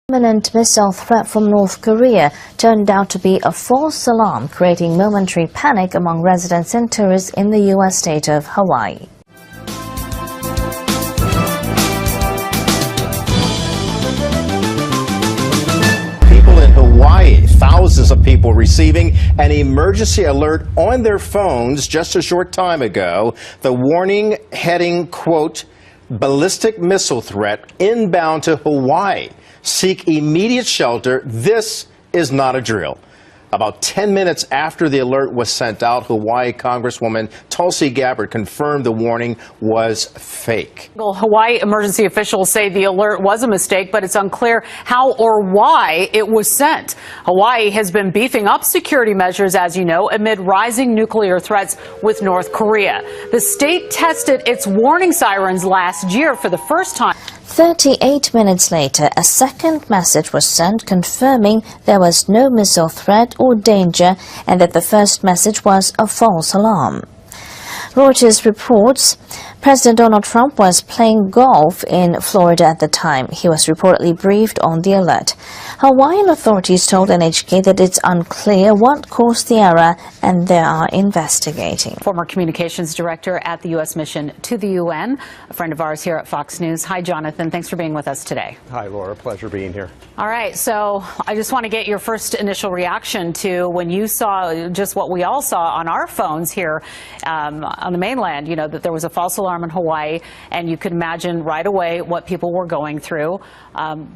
Imminent missile threat from North Korea turned out to be a false alarm, creating momentary panic among residents and tourists in the U.S. state of Hawaii. People in Hawaii, thousands of people receiving an emergency alert on their phones just a short time ago. The warning heading, quote, ballistic missile threat inbound to Hawaii. Seek immediate shelter. This is not a drill. About 10 minutes after the alert was sent out, Hawaii Congresswoman Tulsi Gabbard confirmed the warning was fake. Well, Hawaii emergency officials say the alert was a mistake, but it's unclear how or why it was sent. Hawaii has been beefing up security measures, as you know, amid rising nuclear threats with North Korea. The state tested its warning sirens last year for the first time. 38 minutes later, a second message was sent confirming there was no missile threat or danger and that the first message was a false alarm. Reuters reports President Donald Trump was playing golf in Florida at the time. He was reportedly briefed on the alert. Hawaiian authorities told NHK that it's unclear what caused the error and they are investigating. Former communications director at the U.S. mission to the UN, a friend of ours here at Fox News. Hi, Jonathan. Thanks for being with us today. Hi, Laura. Pleasure being here. All right. So I just want to get your first initial reaction to when you saw just what we all saw on our phones here on the mainland, you know, that there was a false alarm in Hawaii, and you could imagine right away what people were going through.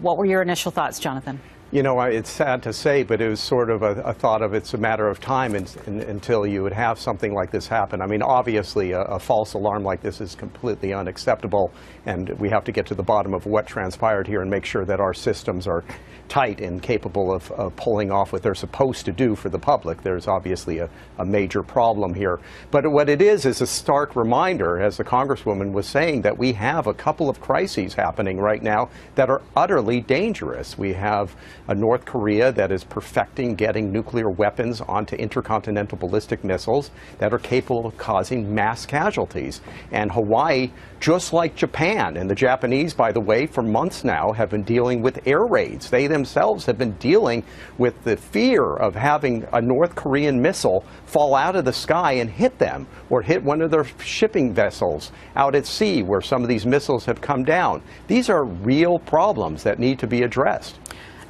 What were your initial thoughts, Jonathan? You know, it's sad to say, but it was sort of a thought of it's a matter of time until you would have something like this happen. I mean, obviously, a false alarm like this is completely unacceptable, and we have to get to the bottom of what transpired here and make sure that our systems are tight and capable of pulling off what they're supposed to do for the public. There's obviously a major problem here. But what it is a stark reminder, as the Congresswoman was saying, that we have a couple of crises happening right now that are utterly dangerous. We have a North Korea that is perfecting getting nuclear weapons onto intercontinental ballistic missiles that are capable of causing mass casualties. And Hawaii, just like Japan, and the Japanese, by the way, for months now have been dealing with air raids. They themselves have been dealing with the fear of having a North Korean missile fall out of the sky and hit them, or hit one of their shipping vessels out at sea where some of these missiles have come down. These are real problems that need to be addressed.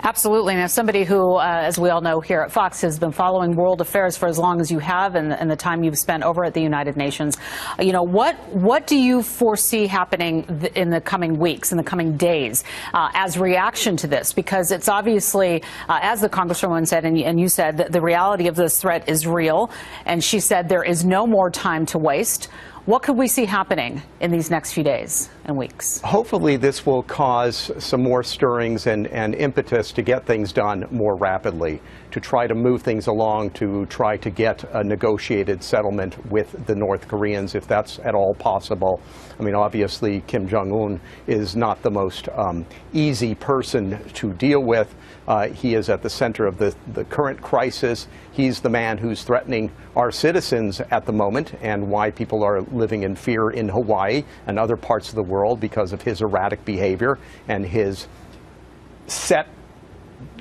Absolutely. Now, somebody who, as we all know here at Fox, has been following world affairs for as long as you have and the time you've spent over at the United Nations, you know, what do you foresee happening in the coming weeks, in the coming days, as reaction to this? Because it's obviously, as the Congresswoman said, and you said, that the reality of this threat is real, and she said there is no more time to waste. What could we see happening in these next few days and weeks? Hopefully this will cause some more stirrings and impetus to get things done more rapidly, to try to move things along, to try to get a negotiated settlement with the North Koreans, if that's at all possible. I mean, obviously, Kim Jong-un is not the most easy person to deal with. He is at the center of the current crisis. He's the man who's threatening our citizens at the moment, and why people are living in fear in Hawaii and other parts of the world because of his erratic behavior and his set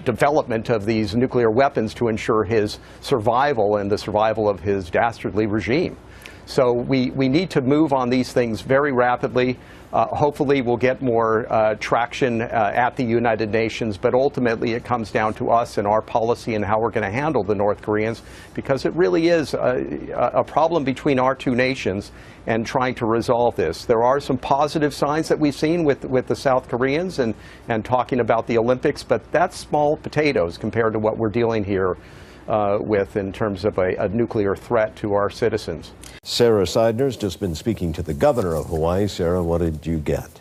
development of these nuclear weapons to ensure his survival and the survival of his dastardly regime. So we need to move on these things very rapidly. Hopefully we'll get more traction at the United Nations, but ultimately it comes down to us and our policy and how we're going to handle the North Koreans, because it really is a problem between our two nations and trying to resolve this. There are some positive signs that we've seen with the South Koreans and talking about the Olympics, but that's small potatoes compared to what we're dealing here with in terms of a nuclear threat to our citizens. Sarah Seidner's just been speaking to the governor of Hawaii. Sarah, what did you get?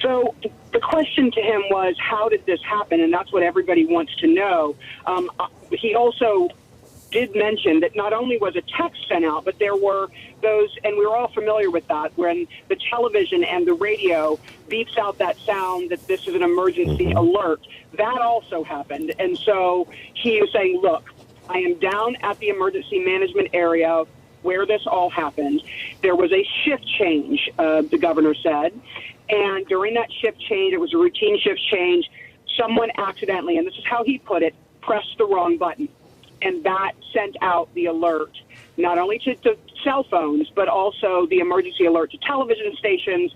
So the question to him was, how did this happen? And that's what everybody wants to know. He also did mention that not only was a text sent out, but there were those, and we were all familiar with that, when the television and the radio beeps out that sound that this is an emergency alert. That also happened. And so he was saying, look, I am down at the emergency management area where this all happened. There was a shift change, the governor said, and during that shift change, it was a routine shift change, someone accidentally, and this is how he put it, pressed the wrong button, and that sent out the alert, not only to cell phones, but also the emergency alert to television stations,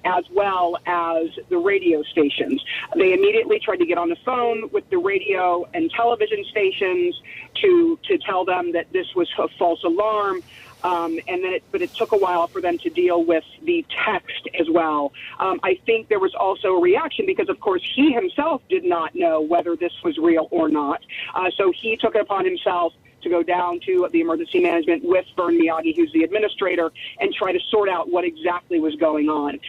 as well as the radio stations. They immediately tried to get on the phone with the radio and television stations to tell them that this was a false alarm. But it took a while for them to deal with the text as well. I think there was also a reaction because, of course, he himself did not know whether this was real or not. So he took it upon himself to go down to the emergency management with Vern Miyagi, who's the administrator, and try to sort out what exactly was going on.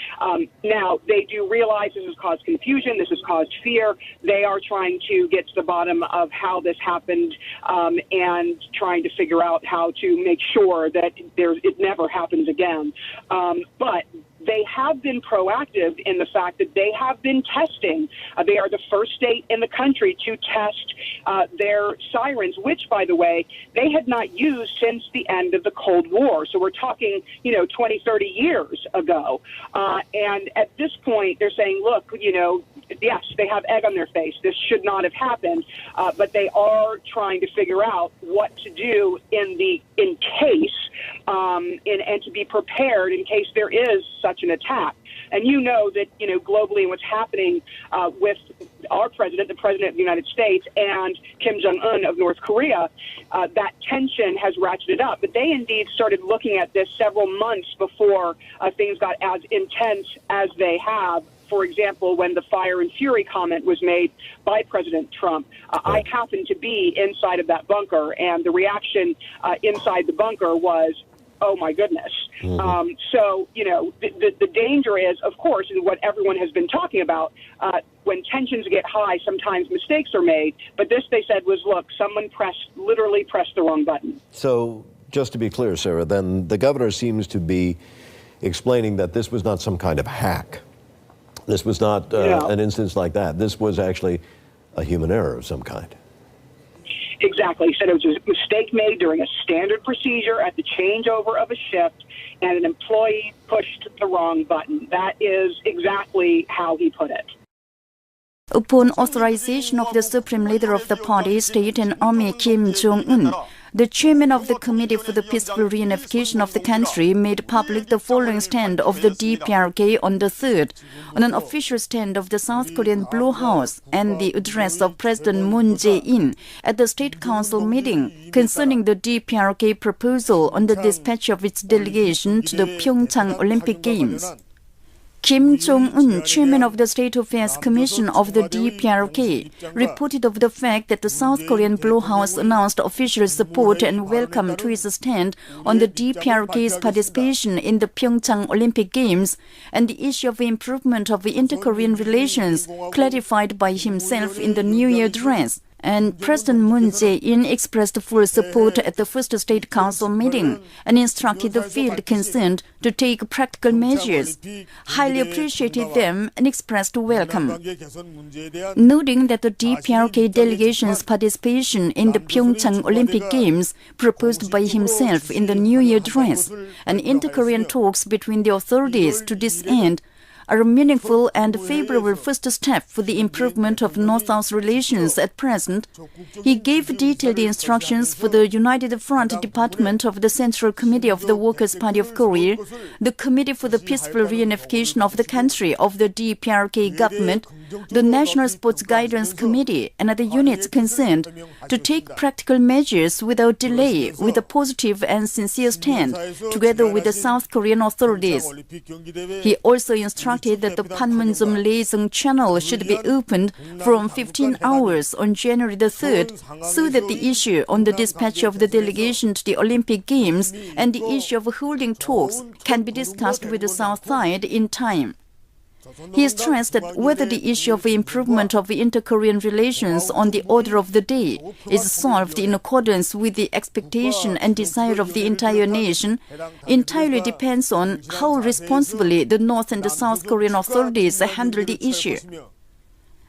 Now, they do realize this has caused confusion. This has caused fear. They are trying to get to the bottom of how this happened and trying to figure out how to make sure that it never happens again. But they have been proactive in the fact that they have been testing. They are the first state in the country to test their sirens, which, by the way, they had not used since the end of the Cold War. So we're talking, 20, 30 years ago. And at this point, they're saying, look, yes, they have egg on their face. This should not have happened. But they are trying to figure out what to do in case and to be prepared in case there is such an attack. And that, globally what's happening with our president, the president of the United States, and Kim Jong-un of North Korea, that tension has ratcheted up. But they indeed started looking at this several months before things got as intense as they have. For example, when the fire and fury comment was made by President Trump, I happened to be inside of that bunker, and the reaction inside the bunker was, oh, my goodness. Mm-hmm. So, the danger is, of course, and what everyone has been talking about, when tensions get high, sometimes mistakes are made. But this, they said, was, look, someone literally pressed the wrong button. So just to be clear, Sarah, then the governor seems to be explaining that this was not some kind of hack. This was not an instance like that. This was actually a human error of some kind. Exactly. He said it was a mistake made during a standard procedure at the changeover of a shift, and an employee pushed the wrong button. That is exactly how he put it. Upon authorization of the Supreme Leader of the party, State and Army Kim Jong-un, the chairman of the Committee for the Peaceful Reunification of the country made public the following stand of the DPRK on the 3rd, on an official stand of the South Korean Blue House and the address of President Moon Jae-in at the State Council meeting concerning the DPRK proposal on the dispatch of its delegation to the Pyeongchang Olympic Games. Kim Jong-un, chairman of the State Affairs Commission of the DPRK, reported of the fact that the South Korean Blue House announced official support and welcome to his stand on the DPRK's participation in the Pyeongchang Olympic Games and the issue of improvement of inter-Korean relations clarified by himself in the New Year address. And President Moon Jae-in expressed full support at the first State Council meeting and instructed the field concerned to take practical measures, highly appreciated them and expressed welcome. Noting that the DPRK delegation's participation in the Pyeongchang Olympic Games proposed by himself in the New Year address and inter-Korean talks between the authorities to this end are a meaningful and favorable first step for the improvement of North-South relations at present, he gave detailed instructions for the United Front Department of the Central Committee of the Workers' Party of Korea, the Committee for the Peaceful Reunification of the country of the DPRK government, the National Sports Guidance Committee, and other units concerned to take practical measures without delay with a positive and sincere stand, together with the South Korean authorities. He also instructed that the Panmunjom Liaison Channel should be opened from 15 hours on January the 3rd, so that the issue on the dispatch of the delegation to the Olympic Games and the issue of holding talks can be discussed with the South side in time. He stressed that whether the issue of improvement of inter-Korean relations on the order of the day is solved in accordance with the expectation and desire of the entire nation entirely depends on how responsibly the North and the South Korean authorities handle the issue.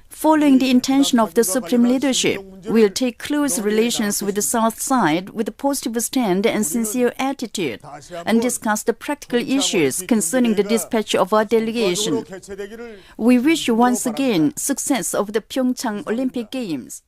Following the intention of the Supreme Leadership, we'll take close relations with the South side with a positive stand and sincere attitude and discuss the practical issues concerning the dispatch of our delegation. We wish you once again success of the Pyeongchang Olympic Games.